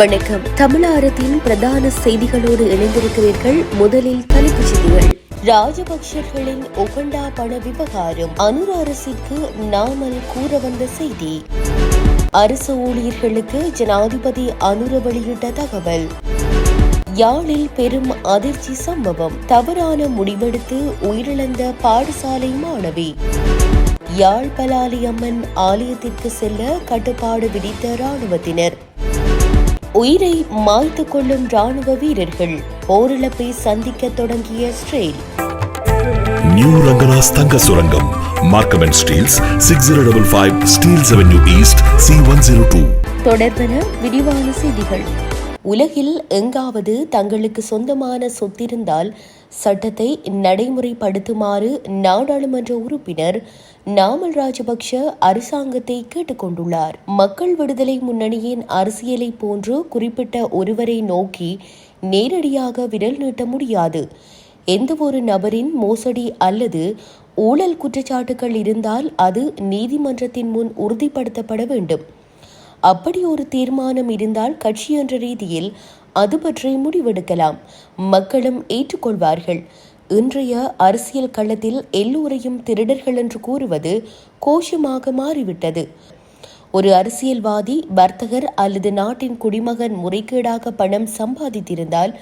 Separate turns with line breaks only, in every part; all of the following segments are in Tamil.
வணக்கம். தமிழாரத்தின் பிரதான செய்திகளோடு இணைந்திருக்கிறீர்கள். முதலில் தலைப்புச் செய்திகள். ராஜபக்சர்களின் உகண்டா பண விவகாரம் அனுர அரசிற்கு நாமல் கூற வந்த செய்தி. அரசு ஊழியர்களுக்கு ஜனாதிபதி அனுர வெளியிட்ட தகவல். யாழில் பெரும் அதிர்ச்சி சம்பவம். தவறான முடிவெடுத்து உயிரிழந்த பாடசாலை மாணவி. யாழ் பலாலி அம்மன் ஆலயத்திற்கு செல்ல கட்டுப்பாடு விதித்த ராணுவத்தினர். உயிரை மாய்த்துக் கொள்ளும் ராணுவ வீரர்கள். போரிழப்பை சந்திக்க தொடங்கிய இஸ்ரேல்.
நியூ ரங்கனாஸ் தங்க சுரங்கம். Markham and Steeles 6055 Steeles avenue east C102.
தொடர்பென விரிவான செய்திகள். உலகில் எங்காவது தங்களுக்கு சொந்தமான சொத்திருந்தால் சட்டத்தை நடைமுறைப்படுத்துமாறு நாடாளுமன்ற உறுப்பினர் நாமல் ராஜபக்ஷ அரசாங்கத்தை கேட்டுக்கொண்டுள்ளார். மக்கள் விடுதலை முன்னணியின் அரசியலை போன்று குறிப்பிட்ட ஒருவரை நோக்கி நேரடியாக விரல் நீட்ட முடியாது. எந்தவொரு நபரின் மோசடி அல்லது ஊழல் குற்றச்சாட்டுகள் இருந்தால் அது நீதிமன்றத்தின் முன் உறுதிப்படுத்தப்பட வேண்டும். அப்படி ஒரு தீர்மானம் இருந்தால் கட்சி என்ற ரீதியில் அது பற்றி முடிவெடுக்கலாம். மக்களும் ஏற்றுக்கொள்வார்கள். இன்றைய அரசியல் களத்தில் எல்லோரையும் திருடர்கள் என்று கூறுவது கோஷமாக மாறிவிட்டது. ஒரு அரசியல்வாதி, வர்த்தகர் அல்லது நாட்டின் குடிமகன் முறைகேடாக பணம் சம்பாதித்திருந்தால்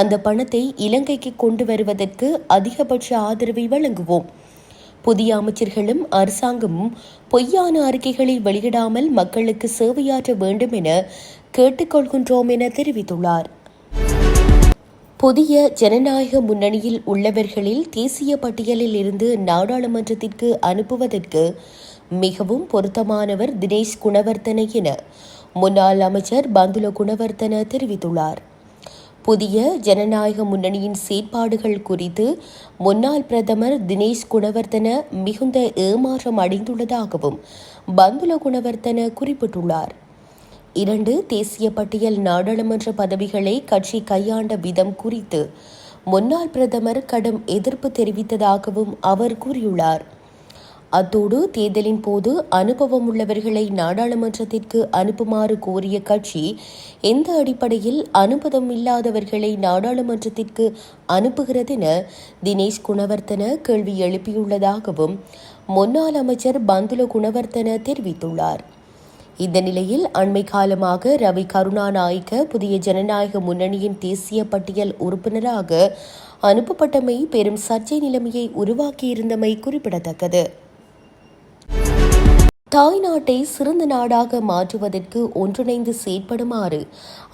அந்த பணத்தை இலங்கைக்கு கொண்டு வருவதற்கு அதிகபட்ச ஆதரவை வழங்குவோம். புதிய அமைச்சர்களும் அரசாங்கமும் பொய்யான அறிக்கைகளை வெளியிடாமல் மக்களுக்கு சேவையாற்ற வேண்டும் என கேட்டுக்கொள்கின்றோம் என தெரிவித்துள்ளார். புதிய ஜனநாயக முன்னணியில் உள்ளவர்களில் தேசிய பட்டியலில் இருந்து நாடாளுமன்றத்திற்கு அனுப்புவதற்கு மிகவும் பொருத்தமானவர் தினேஷ் குணவர்த்தன என முன்னாள் அமைச்சர் பந்துல குணவர்த்தன தெரிவித்துள்ளார். புதிய ஜனநாயக முன்னணியின் செயற்பாடுகள் குறித்து முன்னாள் பிரதமர் தினேஷ் குணவர்த்தன மிகுந்த ஏமாற்றம் அடைந்துள்ளதாகவும் பந்துல குணவர்த்தன குறிப்பிட்டுள்ளார். 2 தேசிய பட்டியல் நாடாளுமன்ற பதவிகளை கட்சி கையாண்ட விதம் குறித்து முன்னாள் பிரதமர் கடும் எதிர்ப்பு தெரிவித்ததாகவும் அவர் கூறியுள்ளார். அத்தோடு தேர்தலின் போது அனுபவம் உள்ளவர்களை நாடாளுமன்றத்திற்கு அனுப்புமாறு கோரிய கட்சி எந்த அடிப்படையில் அனுபவம் இல்லாதவர்களை நாடாளுமன்றத்திற்கு அனுப்புகிறதென தினேஷ் குணவர்த்தன கேள்வி எழுப்பியுள்ளதாகவும் முன்னாள் அமைச்சர் பந்துல குணவர்த்தன தெரிவித்துள்ளார். இந்த நிலையில் அண்மை காலமாக ரவி கருணாநாயக்க புதிய ஜனநாயக முன்னணியின் தேசிய பட்டியல் உறுப்பினராக அனுப்பப்பட்டமை பெரும் சர்ச்சை நிலைமையை உருவாக்கியிருந்தமை குறிப்பிடத்தக்கது. தாய்நாட்டை சிறந்த நாடாக மாற்றுவதற்கு ஒன்றிணைந்து செயற்படுமாறு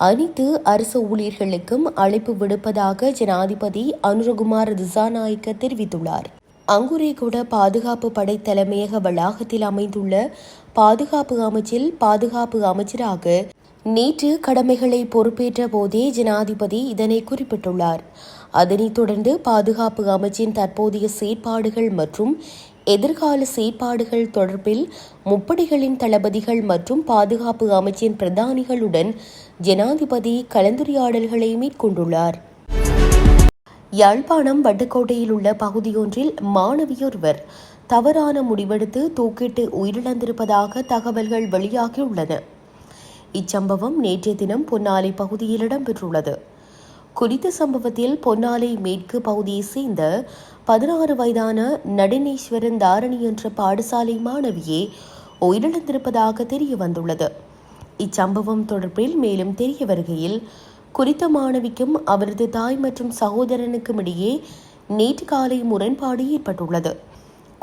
அனைத்து அரசு ஊழியர்களுக்கும் அழைப்பு விடுப்பதாக ஜனாதிபதி அனுரகுமார் திசாநாயக்க தெரிவித்துள்ளார். அங்குரேகுட பாதுகாப்பு படை தலைமையக வளாகத்தில் அமைந்துள்ள பாதுகாப்பு அமைச்சில் பாதுகாப்பு அமைச்சராக நேற்று கடமைகளை பொறுப்பேற்ற போதே ஜனாதிபதி இதனை குறிப்பிட்டுள்ளார். அதனைத் தொடர்ந்து பாதுகாப்பு அமைச்சின் தற்போதைய செயற்பாடுகள் மற்றும் எதிர்கால செயற்பாடுகள் தொடர்பில் முப்படைகளின் தளபதிகள் மற்றும் பாதுகாப்பு அமைச்சின் பிரதானிகளுடன் ஜனாதிபதி கலந்துரையாடல்களை மேற்கொண்டுள்ளார். யாழ்ப்பாணம் வட்டுக்கோட்டையில் உள்ள பகுதியொன்றில் மாணவியொருவர் தவறான முடிவெடுத்து தூக்கிட்டு உயிரிழந்திருப்பதாக தகவல்கள் வெளியாகியுள்ளன. இச்சம்பவம் நேற்றைய தினம் பொன்னாலை பகுதியில் இடம்பெற்றுள்ளது. குறித்த சம்பவத்தில் பொன்னாலை மேற்கு பகுதியைச் சேர்ந்த 16 வயதான நடனேஸ்வரன் தாரணி என்ற பாடசாலை மாணவியே உயிரிழந்திருப்பதாக தெரிய வந்துள்ளது. இச்சம்பவம் தொடர்பில் மேலும் தெரிய வருகையில் குறித்த மாணவிக்கும் அவரது தாய் மற்றும் சகோதரனுக்கும் இடையே நேற்று காலை முரண்பாடு ஏற்பட்டுள்ளது.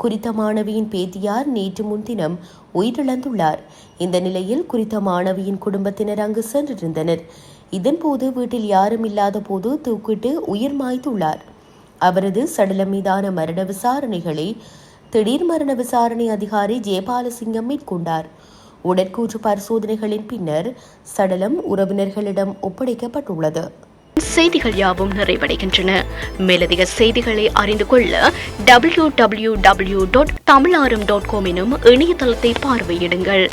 குறித்த மாணவியின் பேத்தியார் நேற்று முன்தினம் உயிரிழந்துள்ளார். இந்த நிலையில் குறித்த மாணவியின் குடும்பத்தினர் அங்கு சென்றிருந்தனர். இதன்போது வீட்டில் யாரும் இல்லாத போது தூக்கிட்டு உயிர் மாய்த்துள்ளார். அவரது சடலம் மீதான மரண விசாரணைகளை திடீர் மரண விசாரணை அதிகாரி ஜெயபாலசிங்கம் மேற்கொண்டார். உடற்கூற்று பரிசோதனைகளின் பின்னர் சடலம் உறவினர்களிடம் ஒப்படைக்கப்பட்டுள்ளது.
செய்திகள் யாவும் நிறைவடைகின்றன. மேலதிக செய்திகளை அறிந்து கொள்ள www.tamilaram.com எனும் இணையதளத்தை பார்வையிடுங்கள்.